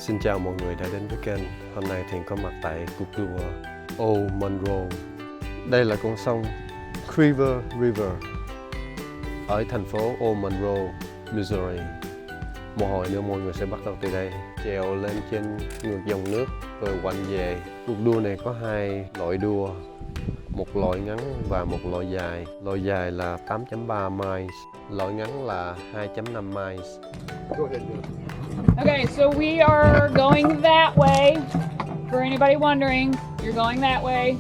Xin chào mọi người đã đến với kênh. Hôm nay Thiện có mặt tại cuộc đua Old Monroe. Đây là con sông Cuivre River ở thành phố Old Monroe, Missouri. Một hồi nữa mọi người sẽ bắt đầu từ đây, trèo lên trên ngược dòng nước rồi quanh về. Cuộc đua này có hai loại đua, một loại ngắn và một loại dài. Loại dài là 8.3 miles, loại ngắn là 2.5 miles. Okay, so we are going that way. For anybody wondering, you're going that way.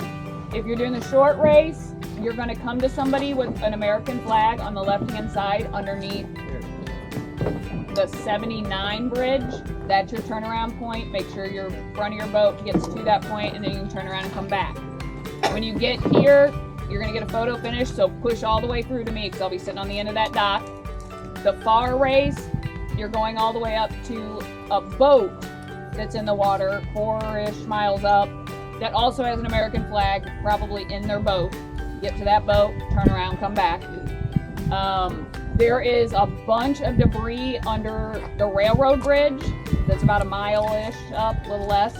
If you're doing the short race, you're going to come to somebody with an American flag on the left-hand side underneath the 79 bridge. That's your turnaround point. Make sure your front of your boat gets to that point, and then you can turn around and come back. When you get here, you're going to get a photo finish, so push all the way through to me because I'll be sitting on the end of that dock. The far race, you're going all the way up to a boat that's in the water, 4-ish miles up, that also has an American flag probably in their boat. Get to that boat, turn around, come back. There is a bunch of debris under the railroad bridge that's about a mile-ish up, a little less.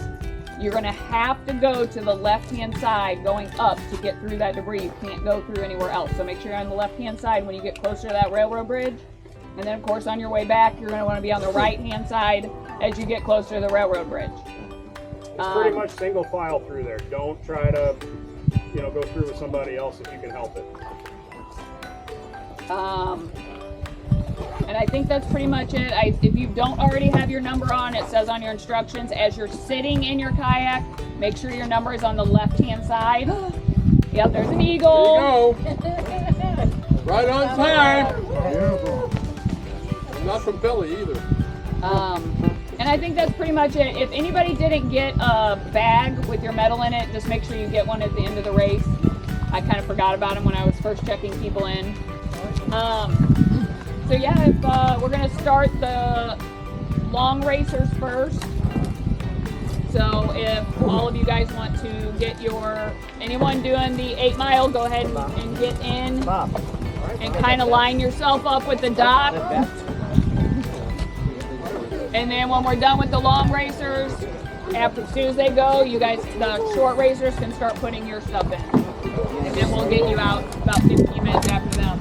You're going to have to go to the left-hand side going up to get through that debris. You can't go through anywhere else. So make sure you're on the left-hand side when you get closer to that railroad bridge. And then, of course, on your way back, you're going to want to be on the right-hand side as you get closer to the railroad bridge. It's pretty much single file through there. Don't try to, go through with somebody else if you can help it. And I think that's pretty much it. If you don't already have your number on, it says on your instructions, as you're sitting in your kayak, make sure your number is on the left-hand side. Yep, there's an eagle. There you go. Right on time. Beautiful. I'm not from Philly either. And I think that's pretty much it. If anybody didn't get a bag with your medal in it, just make sure you get one at the end of the race. I kind of forgot about them when I was first checking people in. So yeah, we're gonna start the long racers first. So if all of you guys want to get anyone doing the 8 mile, go ahead and get in and kind of line yourself up with the dock. And then when we're done with the long racers, as soon as they go, you guys, the short racers, can start putting your stuff in. And then we'll get you out about 15 minutes after them.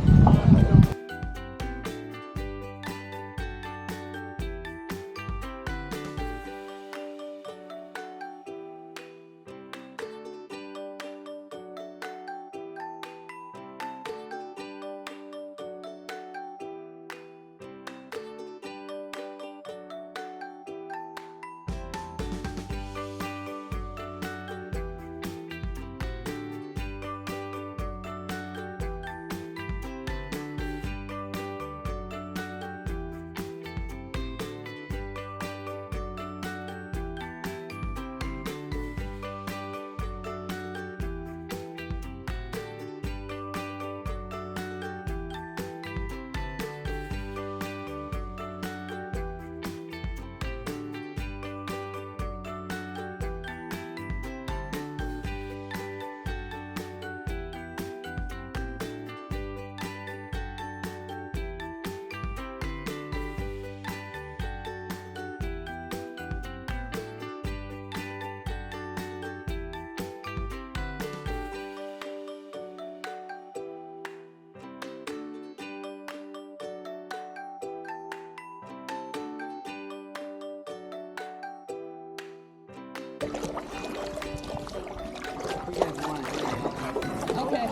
Okay.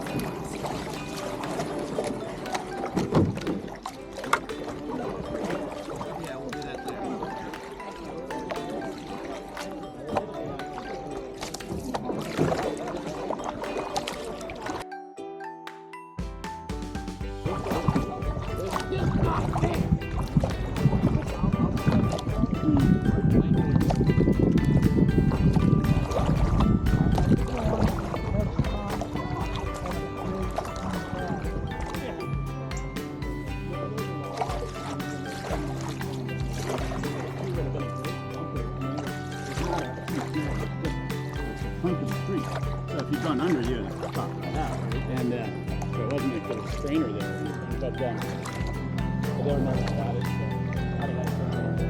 Yeah, we'll do that later. So if you've gone under, you would pop right out. And so it wasn't like there was a strainer there. But they were never about it. So how did that turn out?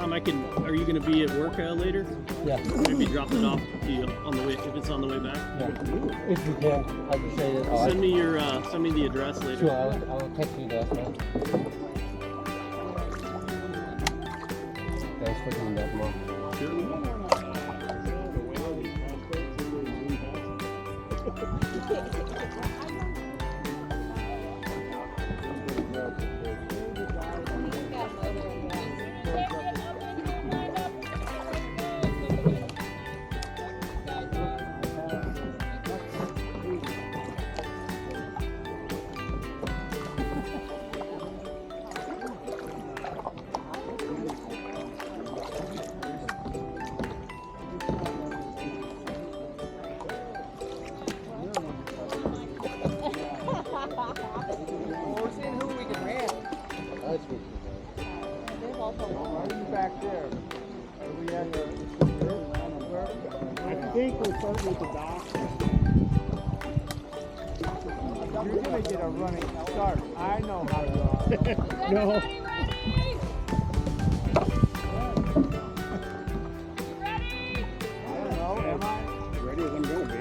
Tom, are you going to be at work later? Yeah. Maybe drop it off on the way, if it's on the way back. Yeah. If you can, I would say that. Send me the address later. Sure, I'll text you that, man. Thanks for doing that, Mom. Back there. I think we're starting with the dock. You're gonna get a running start. I know how to. No. I don't know. Am I? Ready as I'm gonna be.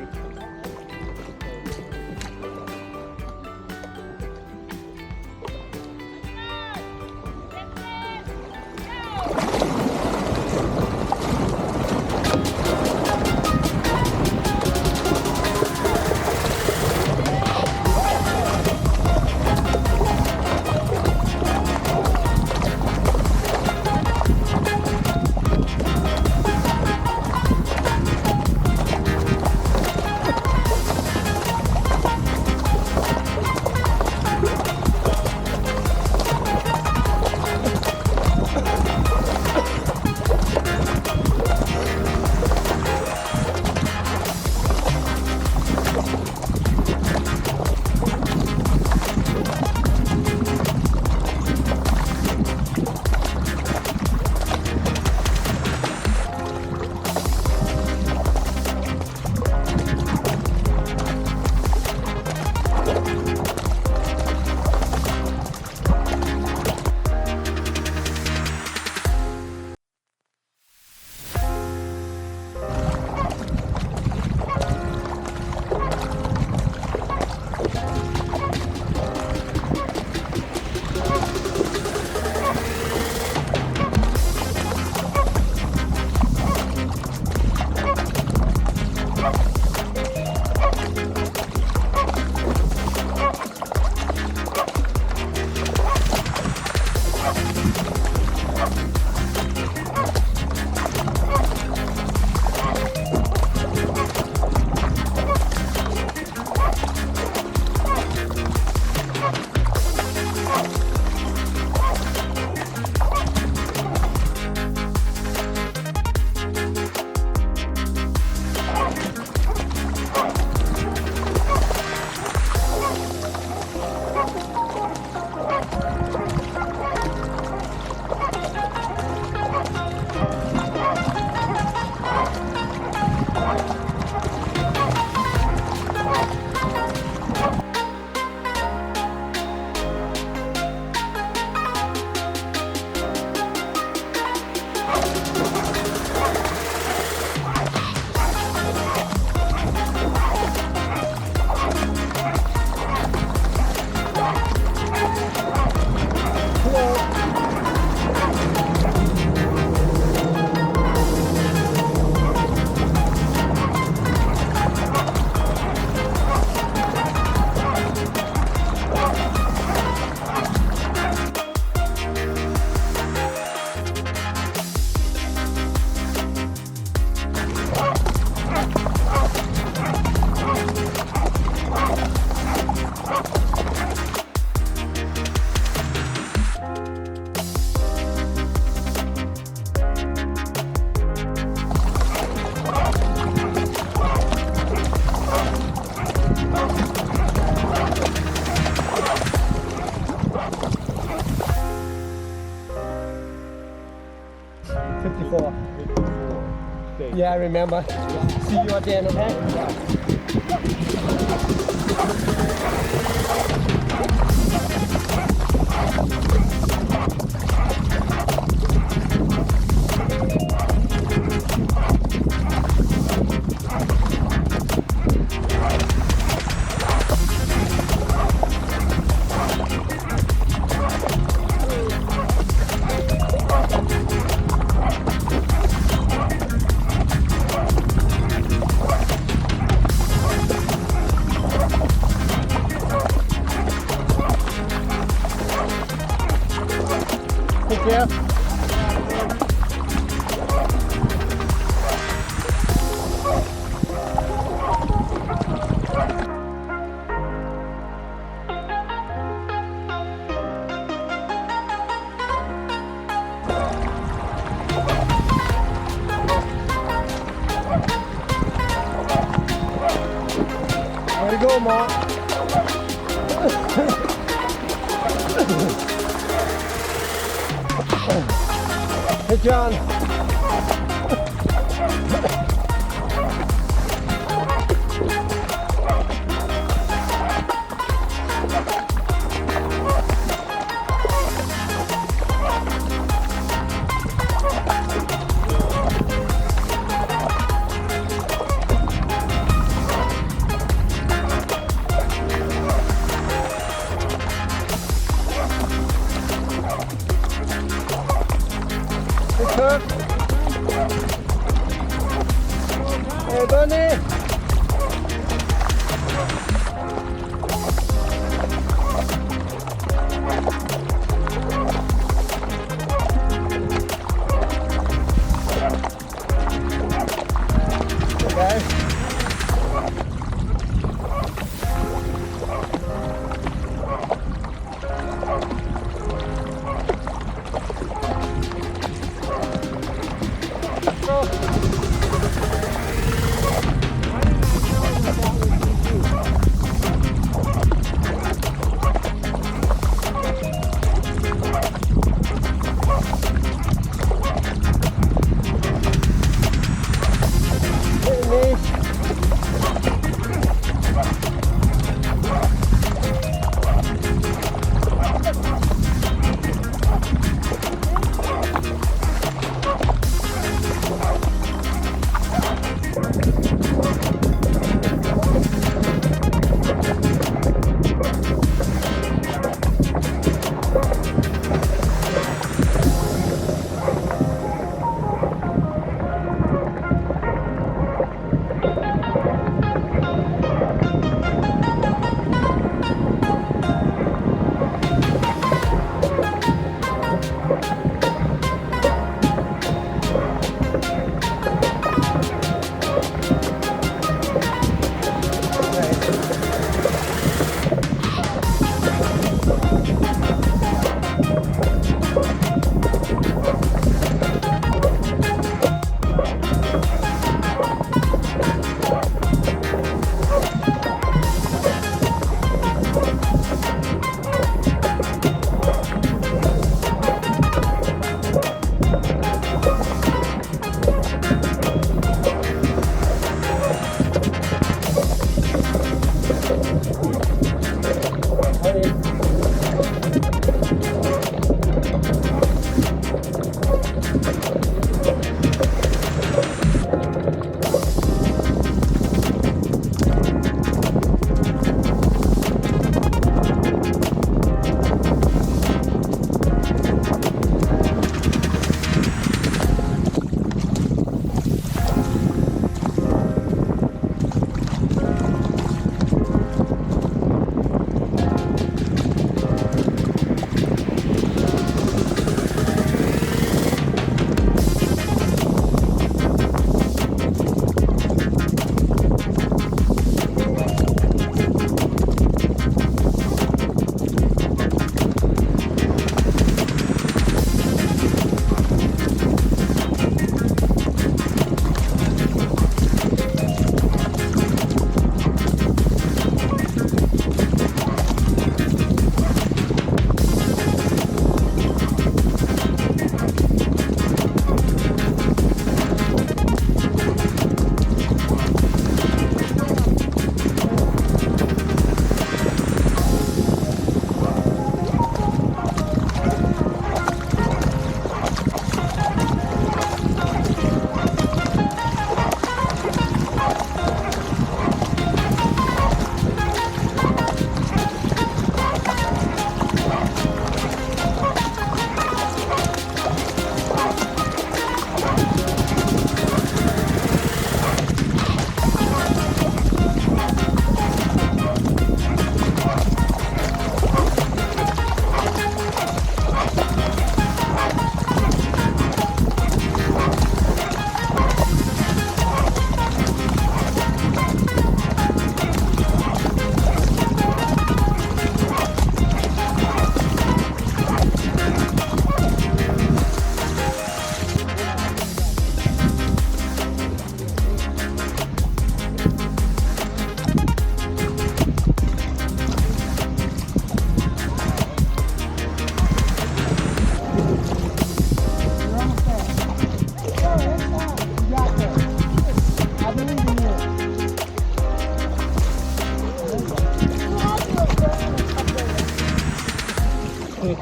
Yeah, I remember. See you again, okay? Jeff. Way to go, Mark. Hey, John. Hey, Kirk.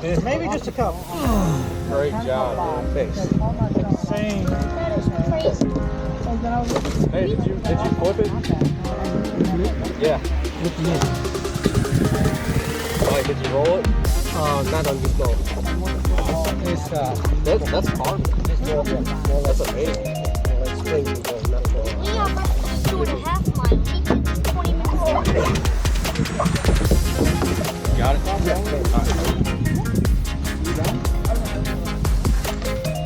Maybe just a couple. Great job, man. Thanks. Same. Hey, did you flip it? Yeah. Mike, did you roll it? Not on this boat. It's That's hard. That's amazing. it's spring to go, not for. We are about to do 2.5 miles. 20 minutes later. Got it?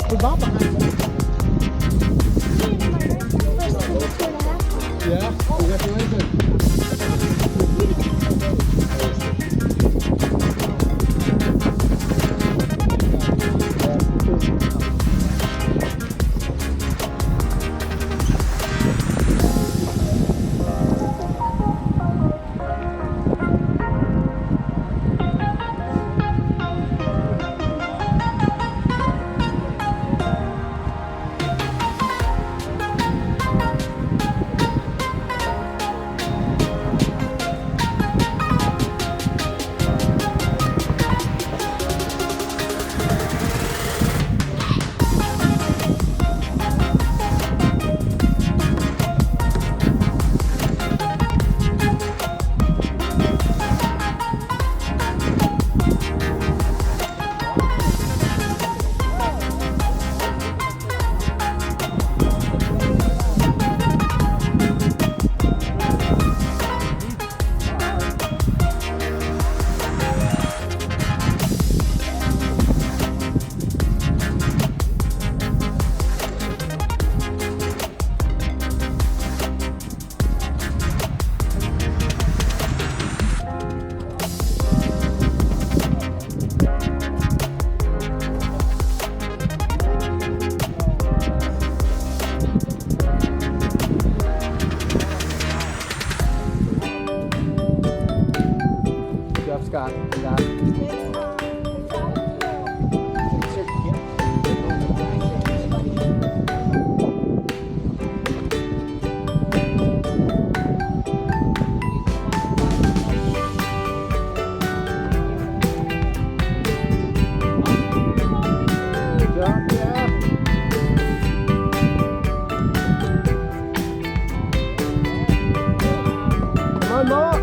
We're about behind them. Yeah, congratulations. Scott. Come on, Mark.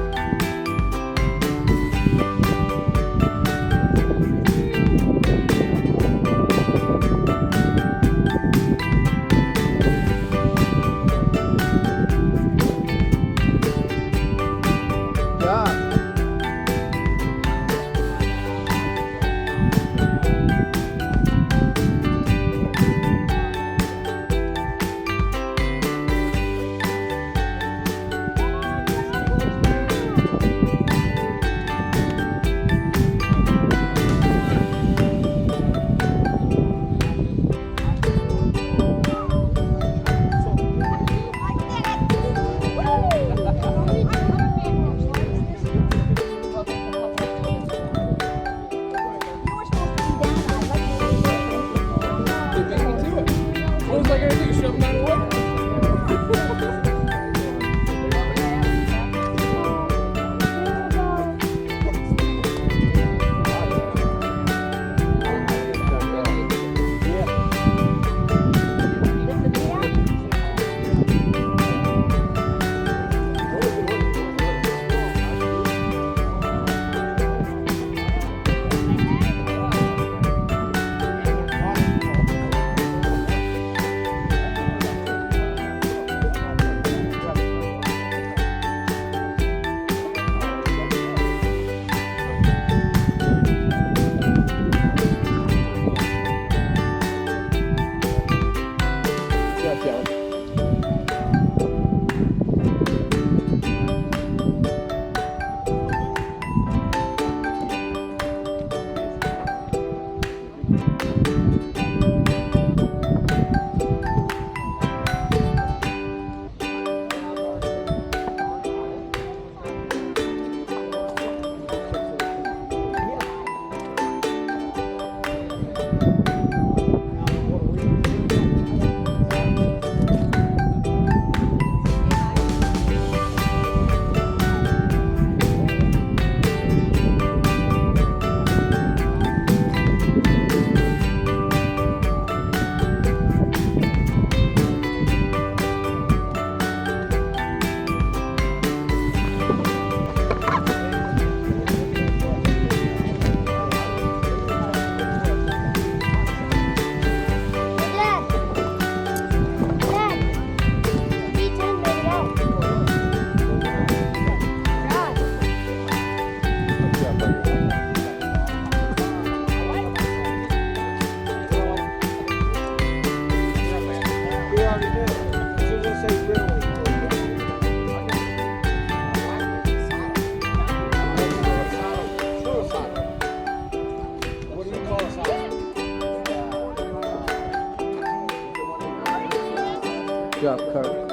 job, Kurt.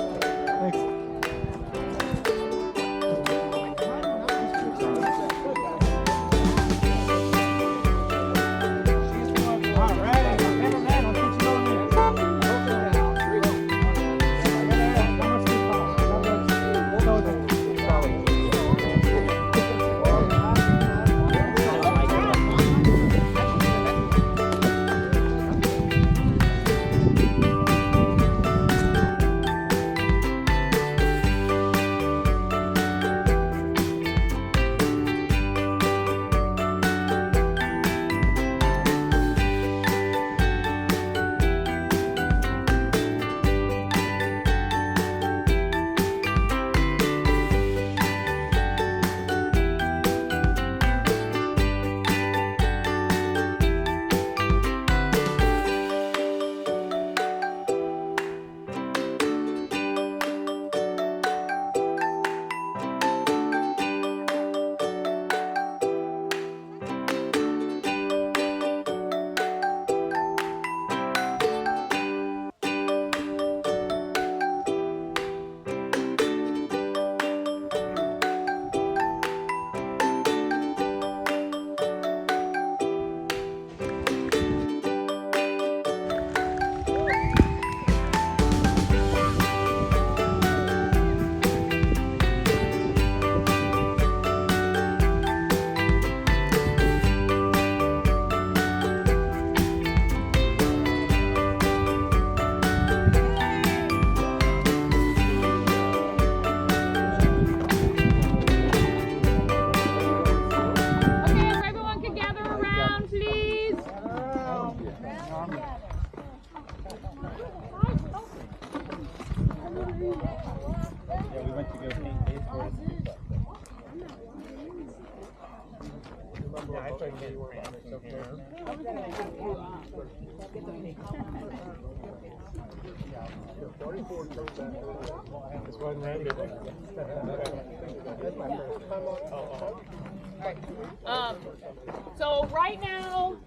So right now,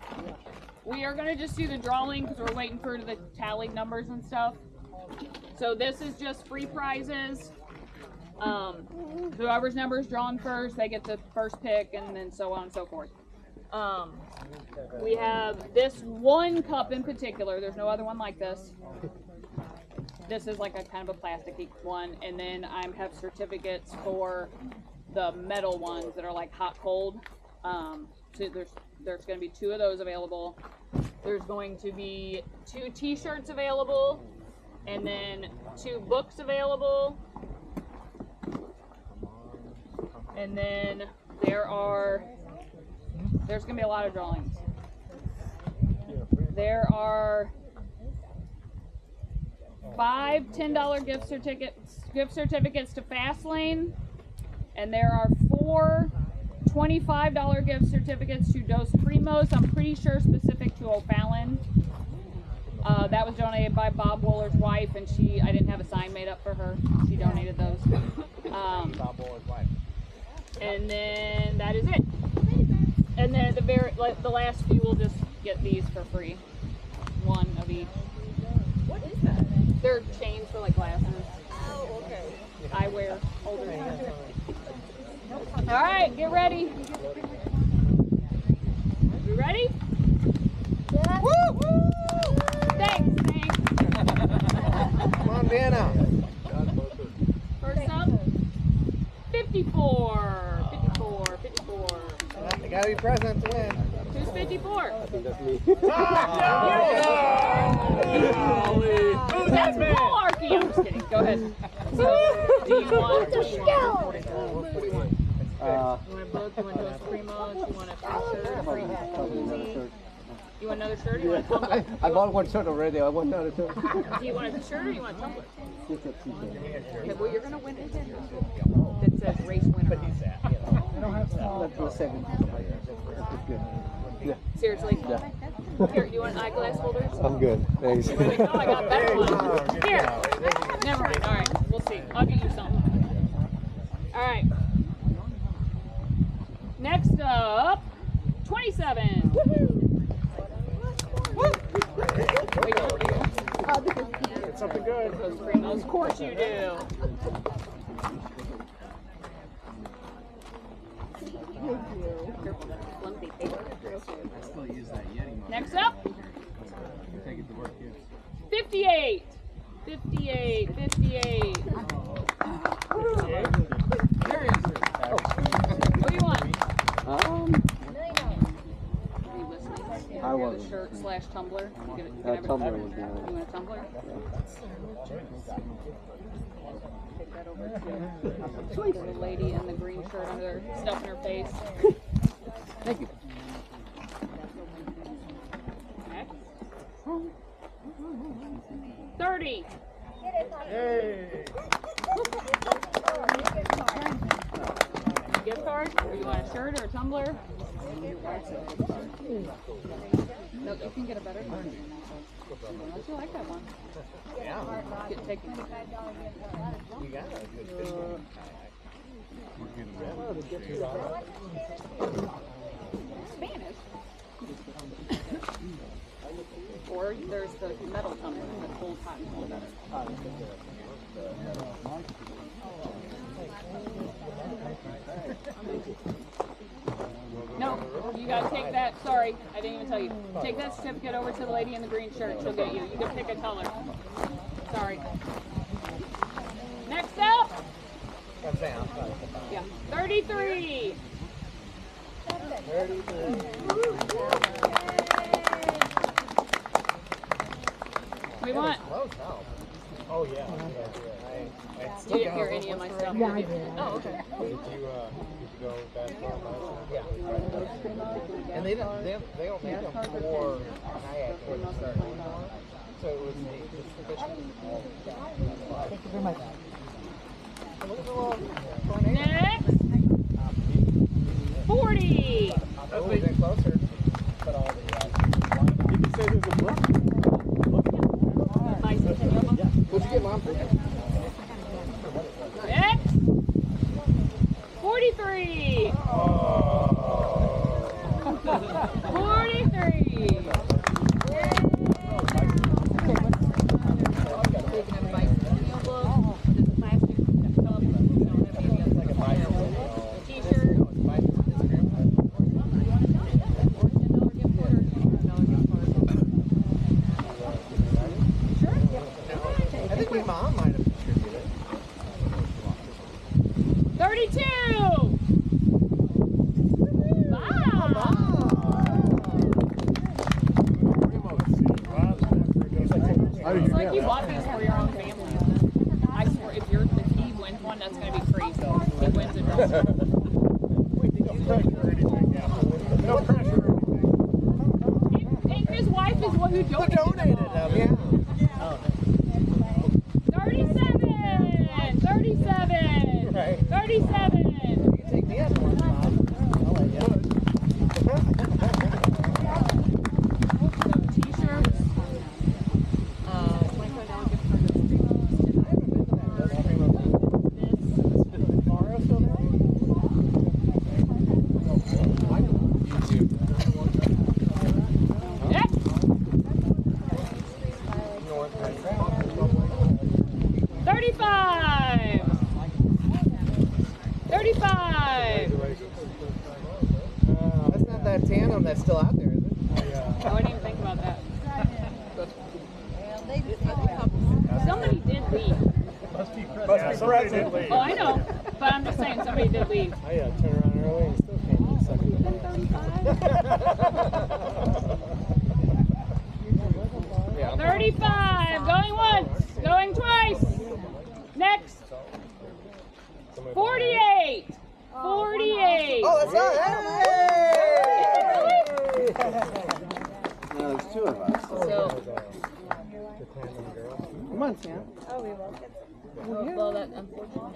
we are going to just do the drawing because we're waiting for the tallied numbers and stuff. So this is just free prizes. Whoever's number is drawn first, they get the first pick, and then so on and so forth. We have this one cup in particular. There's no other one like this. This is like a kind of a plasticky one, and then I have certificates for the metal ones that are like hot cold. So there's going to be 2 of those available. There's going to be 2 t-shirts available, and then 2 books available. And then there's going to be a lot of drawings. There are 5 $10 gift certificates to Fastlane, and there are 4 $25 gift certificates to Dos Primos. I'm pretty sure specific to O'Fallon. That was donated by Bob Wooler's wife, and I didn't have a sign made up for her. She donated those. Bob Wooler's wife. And then that is it. And then the last few will just get these for free. 1 of each. What is that? They're chains for like glasses. Oh, okay. Eyewear holders. All right, get ready. You ready? Yeah. Woo! Woo! Thanks. Come on, Dana. First up, 54. You gotta be present to win. Who's 54? I think that's me. That's malarkey. I'm just kidding. Go ahead. So, do you want? What do you want? You want a book? You want Dos Primos? You want a t-shirt? A free hat? You want another shirt? Or you want a tumbler? I bought one shirt already. I want another shirt. Do you want a shirt or you want a tumbler? Just a t-shirt. Okay, well, you're gonna win a that says race winner. That's the 7. It's good. Yeah. Seriously? Yeah. Here, you want eyeglass holders? I'm good, thanks. No, I got better ones. Here. Never mind. All right, we'll see. I'll get you something. All right. Next up, 27. something good. Those primos, of course you do. Careful, that's flimsy paper. Next up, 58. 58, 58. What do you want? Are you listening? I wasn't. Shirt / tumbler. You can have tumbler would be You nice. want a tumbler? Take that over to the lady in the green shirt under there, stuff in her face. Thank you. Next. 30. Hey. Gift card? Or you want a shirt or a tumbler? No, you can get a better one. Don't you like that one? Yeah. Take it. You got a good fish. Spanish. Or there's the metal tumbler that holds hot and cold better. No, you gotta take that. Sorry, I didn't even tell you. Take that certificate over to the lady in the green shirt. She'll get you. You can pick a color. Sorry. Next up. Yeah, 33. 33. What do you want? Oh yeah. You didn't hear any of my stuff. Yeah, I did. Oh, okay. Did you go back home? Yeah. And they don't make them for kayak when it started. So it was just traditional. Thank you very much. Look at the little tornado. Next. 40. That's a bit closer. But all the Did you say there's a book? Bicentennial book? What'd you get, Mom? Next. 43. 43. T-shirt. I think my mom might have contributed. 32. Wow. It's like you bought these for your own family. I swear, if he wins one, that's going to be crazy. He wins a dress. No pressure or anything. Yeah. No pressure or anything. And his wife is one who donated them. Yeah. 37. 37. Right. 37. You can take the other one, Mom. I'll let you. T-shirts. $25 gift card to Primos. Next. 35. 35. That's not that tandem that's still out there, is it? I wouldn't even think about that. Somebody did leave. Must be present. Oh, I know. But I'm just saying somebody did leave. I turn around early and still can't get second. 35. Going once. Going twice. Next. 48. 48. Oh, that's not. No, there's two of us. So, Come on, Sam. well, that unfortunately.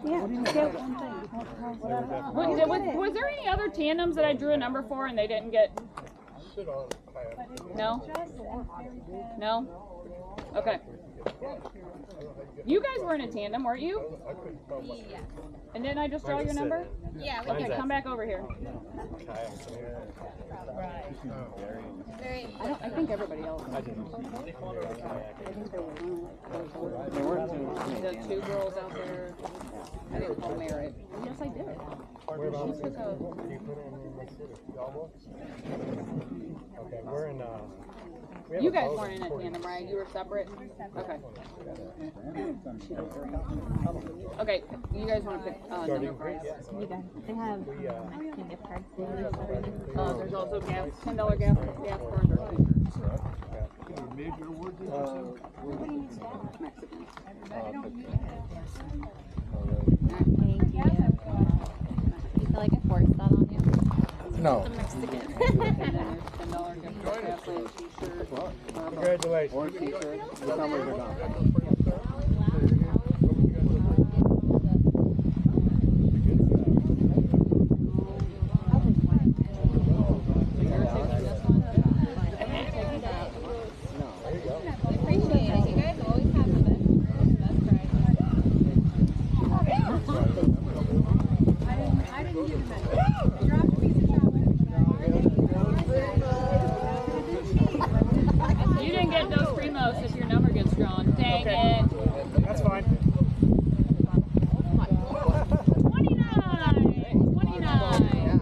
Yeah, get one thing. Was there any other tandems that I drew a number for and they didn't get? No? No? Okay. You guys were in a tandem, weren't you? Yeah. And didn't I just draw your number? Yeah. Okay, come back over here. I think everybody else. I think there were the two girls out there. I didn't call Merritt. Yes, I did. She took a. Okay, we're in. You guys weren't in a tandem, right? You were separate? Okay. Okay, you guys want to pick number price? They have gift cards. There's also $10 gas cards or Mexican. Thank you. You feel like I forced that on you? No. Mexican. And then there's $10 gift cards, a t-shirt, Congratulations. Or t-shirt. What time are they gone? You didn't get Dos Primos if your number gets drawn. Dang it. That's fine. 29! 29!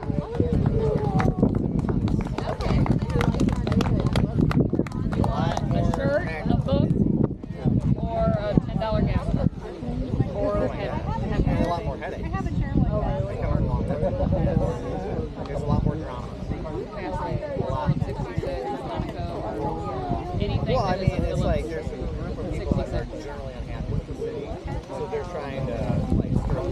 You want a shirt, a book, or a $10 gas card? Or a A lot more headache. There's a lot more drama. Anything Well, I that mean, doesn't it's fill like up there's a group of people that are generally unhappy with the city, so they're trying to like stir the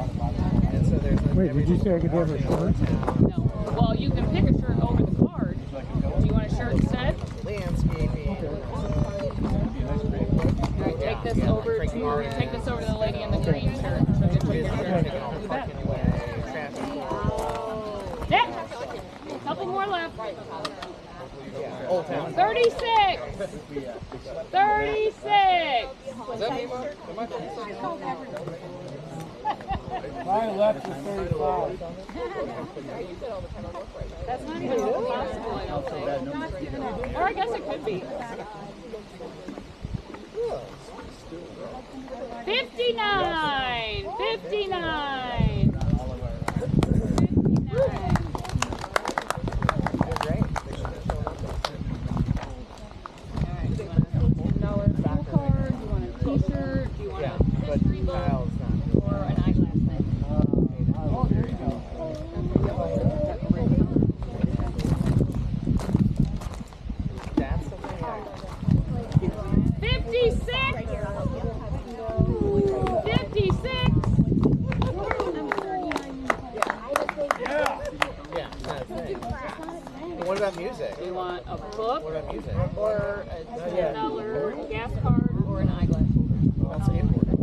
pot. And so there's like, Wait, did you say I could have a shirt? No. Well, you can pick a shirt over the card. Do you want a shirt instead? Landscaping. All right, take this over to the lady in the green shirt. So just pick your shirt. You bet. Nick, couple more left. Old Town. 36. 36. Is that me, Mom? Am I 36? My left is 35. That's not even possible, I don't think. Or I guess it could be. 59. 59. 59. T-shirt, do you want a mystery book, or an eyeglass thing? That's something I... 56! 56! Yeah, that's it. What about music? Do you want a book, What about music? or a $10 gas card, or an eyeglass? That's important.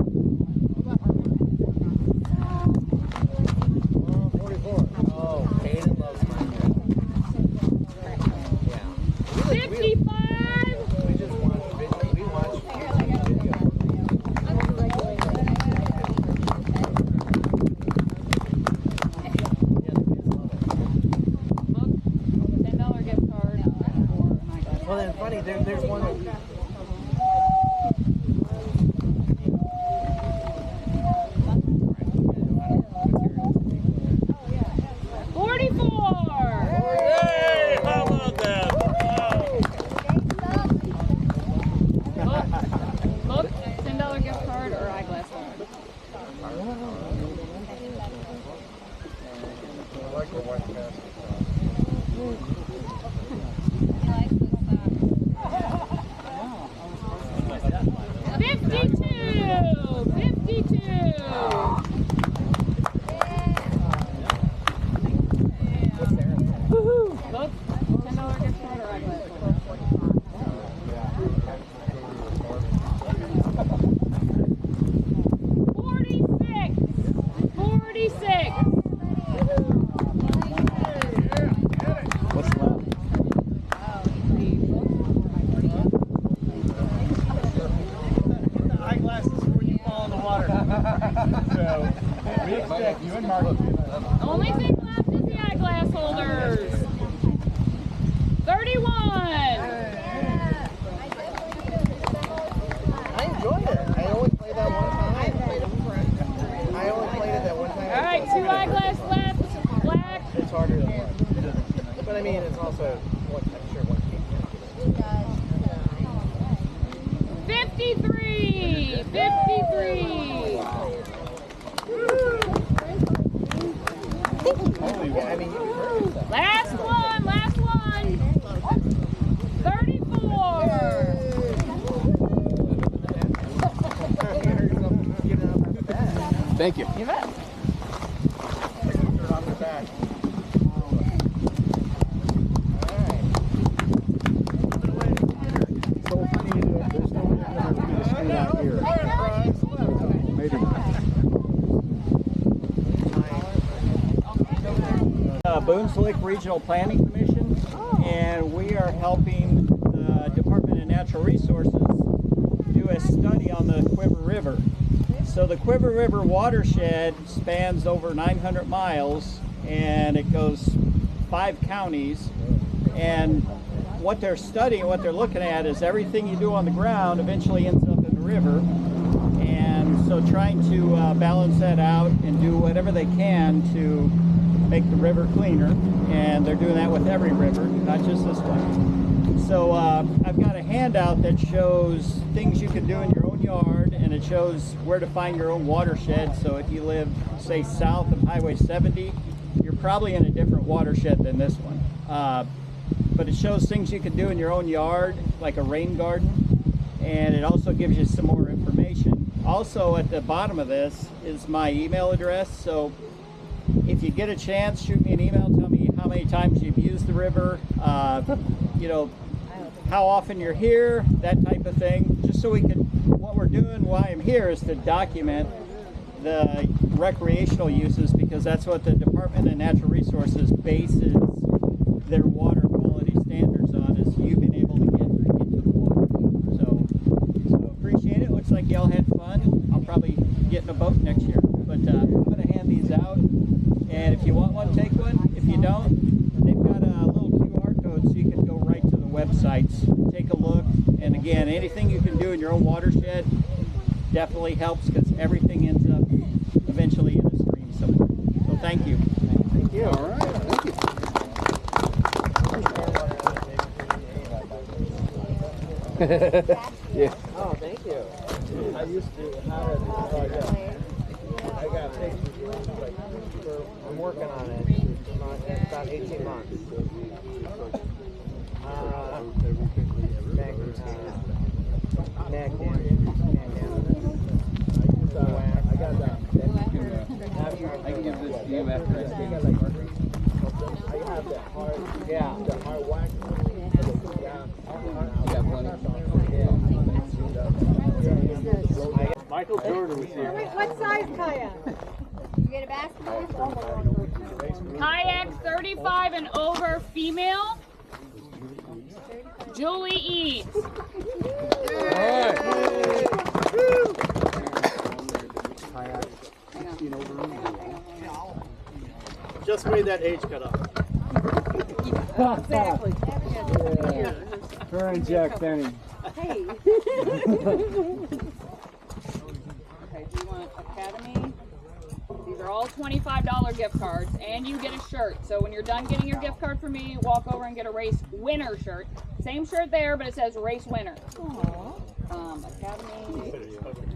44. Oh, Hayden loves Minecraft. Yeah. 55! We just watched video. We watched video. Book, $10 gift card, or an eyeglass. Well, then funny, there's one that... 44! Hey, how about that? Book, $10 gift card, or eyeglass card? I like the white mask. 52! Book, $10 gift card, or eyeglass card? 46! 46! What's left? You and Mark. Only thing left is the eyeglass holders. 31. I enjoyed it. I only played that one time. I only played it that one time. All right, 2 eyeglass left. Black. It's harder than one. But I mean, it's also one. I'm sure one game. 53. 53. I mean, Last one. Last one. 34. Thank you. You bet. Boone's Lick Regional Planning Commission, and we are helping the Department of Natural Resources do a study on the Cuivre River. So the Cuivre River watershed spans over 900 miles, and it goes 5 counties. And what they're studying, what they're looking at is everything you do on the ground eventually ends up in the river. And so trying to balance that out and do whatever they can to make the river cleaner, and they're doing that with every river, not just this one. So I've got a handout that shows things you can do in your own yard, and it shows where to find your own watershed. So if you live, say, south of Highway 70, you're probably in a different watershed than this one. But it shows things you can do in your own yard, like a rain garden, and it also gives you some more information. Also at the bottom of this is my email address, so if you get a chance, shoot me an email, tell me how many times you've used the river, you know, how often you're here, that type of thing, just so we can, what we're doing, why I'm here is to document the recreational uses, because that's what the Department of Natural Resources bases their water quality standards on, is you being able to get into the water. So appreciate it. Looks like y'all had fun. I'll probably get in a boat next year. But I'm going to hand these out, and if you want one, take one. If you don't, they've got a little QR code so you can go right to the websites, take a look. And again, anything you can do in your own watershed definitely helps, because everything ends up eventually in a stream somewhere. So thank you. Thank you. All right. Thank you. Yeah. Oh, thank you. I used to have it. I got pictures. I'm working on it. It's about 18 months. I got that. I can give this to you after I see it. I have that hard. Yeah. The hard wax. You got plenty? Michael Jordan was here. What size kayak? You get a basketball? Kayak 35 and over female. Julie Eads. Just made that age cut up. Exactly. Her and Jack Benny. Hey. Okay, do you want Academy? These are all $25 gift cards, and you get a shirt. So when you're done getting your gift card from me, walk over and get a race winner shirt. Same shirt there, but it says race winner. Academy,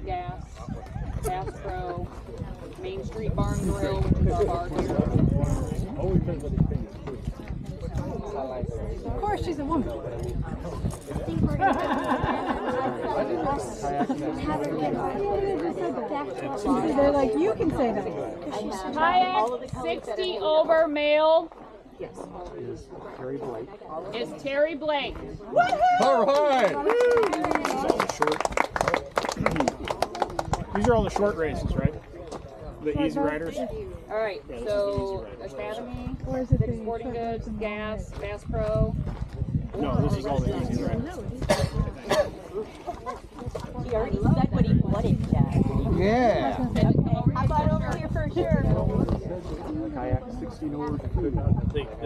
Gas, Bass Pro, Main Street Barn Grill, which is our bar here. Of course, she's a woman. They're like, you can say that. Kayak 60 over male. Yes. Is Terry Blake. All right. These are all the short races, right? The easy riders. All right, so Academy, Dick's Sporting Goods, Gas, Bass Pro. No, this is all the easy riders. He already said what he wanted, Jack. Yeah. How about over here for sure? Kayak 16 over.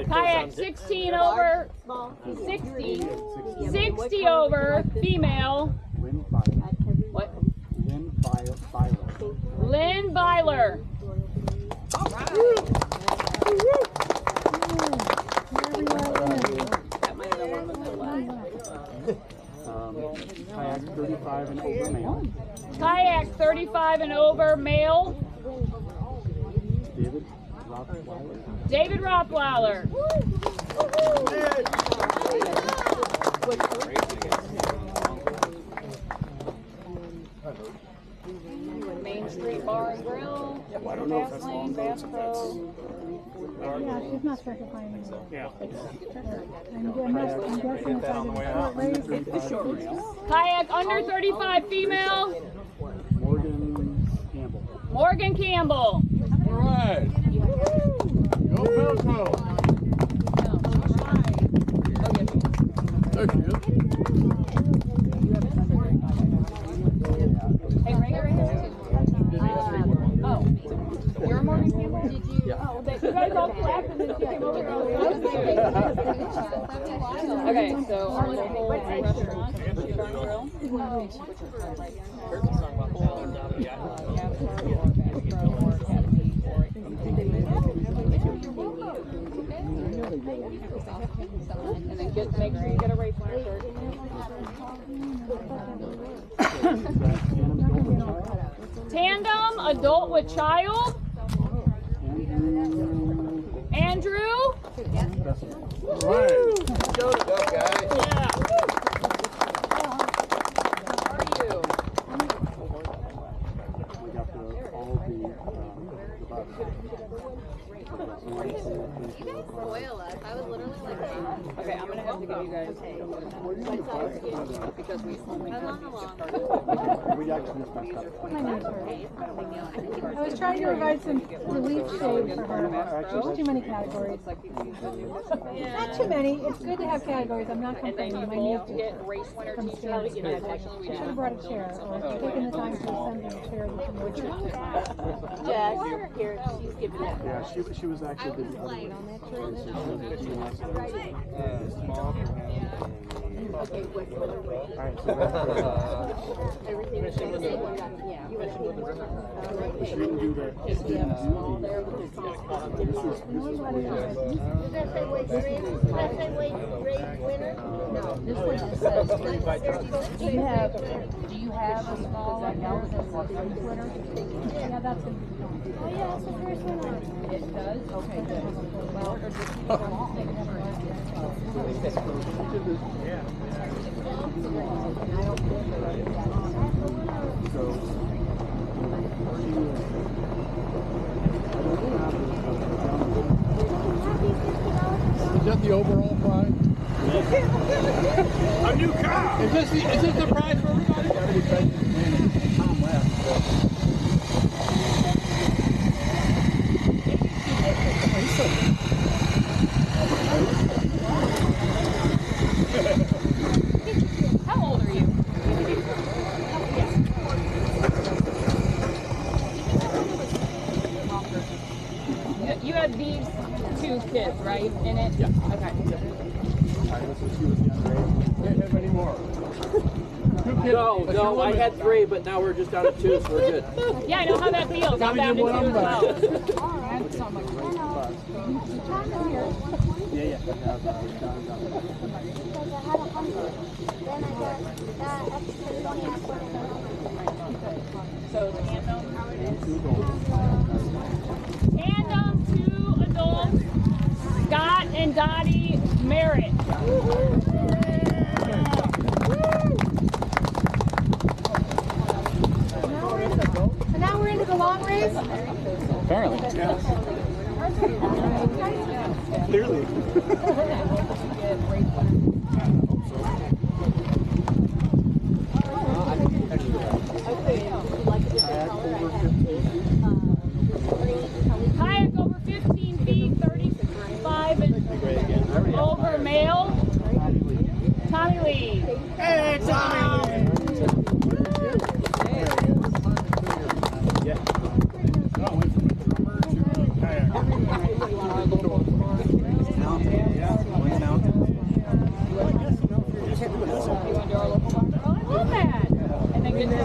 Kayak 16 over 60. 60 over female. Lynn Byler. What? Lynn Byler. Lynn Byler. That might have been one with the Kayak 35 and over male. Kayak 35 and over male. David Rothweiler. Main Street Bar and Grill. I don't know if that's long boats, if that's... Yeah, she's not certifying anymore. Yeah. I'm guessing it's either the short race. Kayak under 35 female. Morgan Campbell. Morgan Campbell. All right. Go Velcro. There she is. Hey, right here. Oh, you're Morgan Campbell? Did you? Yeah. Oh, you guys all clapped and then she came over. Okay, so our local restaurant, Bar and Grill. And then make sure you get a race winner shirt. Tandem, adult with child. Andrew. Right. Showed it up, guys. Yeah. Spoil us. I was literally like, Okay, I'm gonna have to give you guys because we I was trying to provide some relief shade for her. There's too many categories. Not too many. It's good to have categories. I'm not complaining. My knees to get race winner t-shirt. should have brought a chair or taken the time to assemble a chair with some more chairs. Jess, here, she's giving it. Yeah, she was actually the Okay, what's the race? Alright, so Everything is the same. Yeah. You want to she didn't do that. She didn't do the. Does that say weight race? Does that say weight winner? No, this one just says, do you have a small like Elvis winner? Yeah, that's going to be fun. Oh yeah, that's the first one. It does? Okay, good. Well, Is that the overall prize? A new car! Is this the prize for everybody? Tom left. How old are you? You had these two kids, right, in it? Yeah. Okay. Can't have any more. No, I had 3, but now we're just down to 2, so we're good. Yeah, I know how that feels. I'm down to 2 as well. Yeah. Because I had 100. Then I got that extra 20 after. So tandem, tandem 2 adults, Scott and Dottie Merritt. And now we're into the long race? Apparently. Clearly. Kayak over 15 feet, 35 and over male, Tommy Lee. Hey, Tommy! Yeah. I went from a drummer to a kayak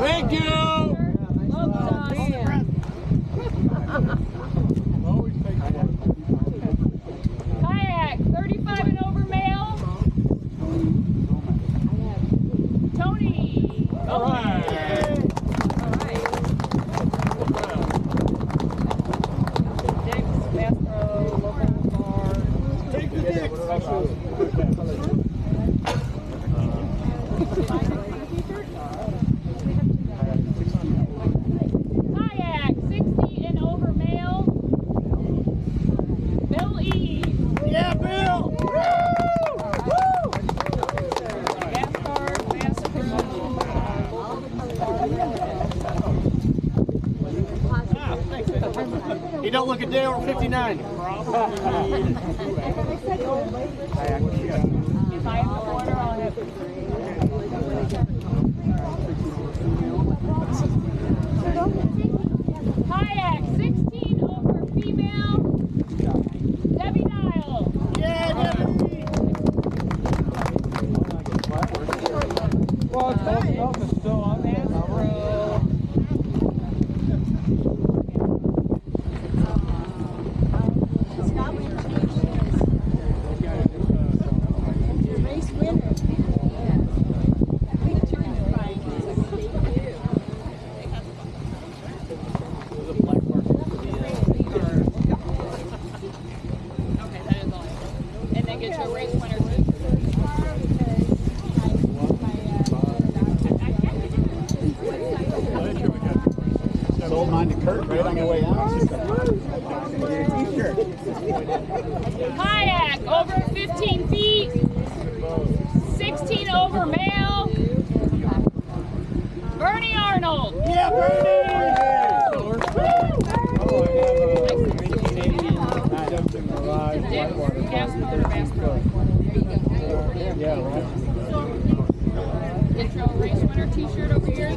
Thank you! Kayak, 35 and over male. Tony. All right. Dick's, Bass Pro, local bar. Take the dicks. Kayak, 60 and over male. Bill E. Yeah, Bill! Gas card, Bass Pro. He don't look a day over 59. If I have the order on it. Kayak, 16 over female. Debbie Dial. Yeah, Debbie! Well, stuff is still on Bass Pro. Race winner. Okay, that is all. And then get your race winner too. Sold mine to Kurt right on the way out. Kayak, over 15 feet. 16 over male. Bernie Arnold. Yeah, Bernie! Dick, Gas Card, or Bass Pro. Yeah, right. Get your race winner t-shirt over here.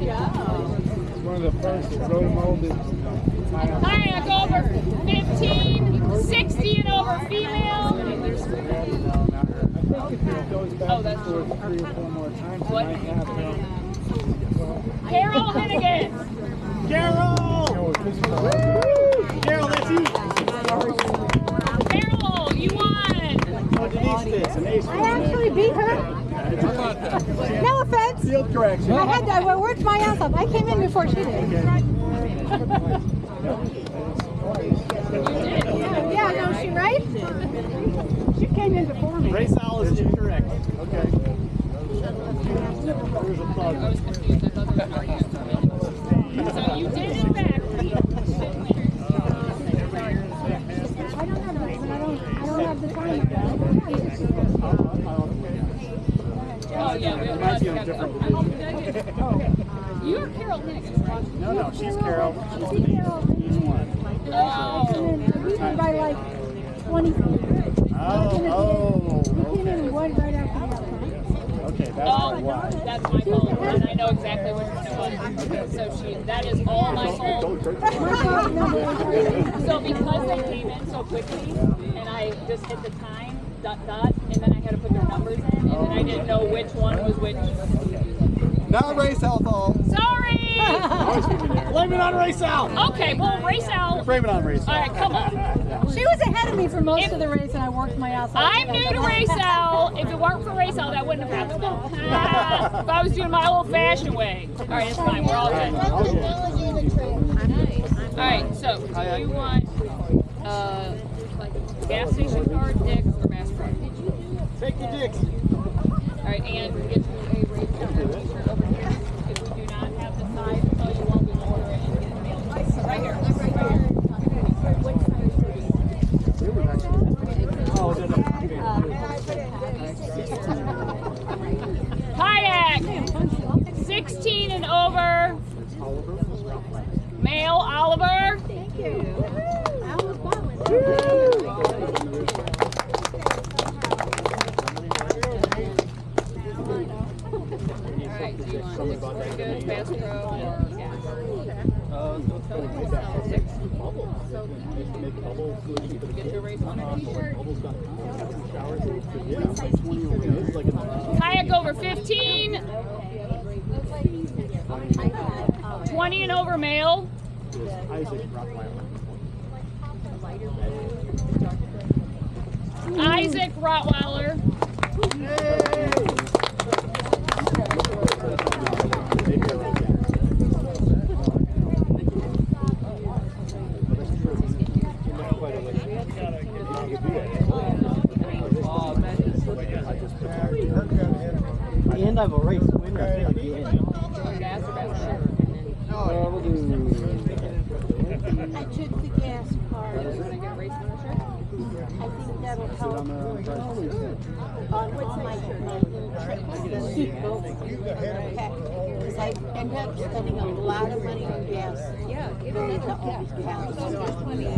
One of the first road molded. Kayak over 15, 60 and over female. Oh, that's true. 3 or 4 more times. What? I have Carol Hennigan. Carol! Carol, that's you! Carol, you won. Oh, Denise did. An ace. I actually beat her. No offense. Field correction. I worked my ass off. I came in before she did. Yeah, no, she right? She came in before me. Race Al is incorrect. Okay. Here's a plug. I was confused. I thought there was an argument. So you did in fact. I don't have the time. Oh yeah, we Mine's in a different division. You're Carol Hennigan. No, she's Carol. See, Carol, Oh. we went by like 20 feet. We came in right after that. Okay, that's Oh, why. that's my fault. And I know exactly which one it was. So that is all my fault. So because they came in so quickly, and I just hit the time, ... and then I had to put their numbers in, and then I didn't know which one was which. Not Race Al fault. Sorry! Blame it on Race Al. Okay, well, Race Al. Blame it on Race Al. All right, come on. She was ahead of me for most of the race, and I worked my ass off. I'm new to Race Al. If it weren't for Race Al, that wouldn't have happened. If I was doing my old-fashioned way. All right, it's fine. We're all good. All right, so do you want gas station card, Dick's, or Bass Pro? Take the Dicks. All right, and get you a race t-shirt over here. If you do not have the size, so you won't be able to order it and get it mailed. Right here. Kayak, 16 and over. Male Oliver. Thank you. I almost bought one. Alright, do you want Dick's Pretty Good, Bass Pro, or gas? Kayak over 15. 20 and over male. Isaac Rottweiler. End of a race winner. I took the gas card. I think that'll help. What's my because I end up spending a lot of money on gas. Yeah, going to all these counties.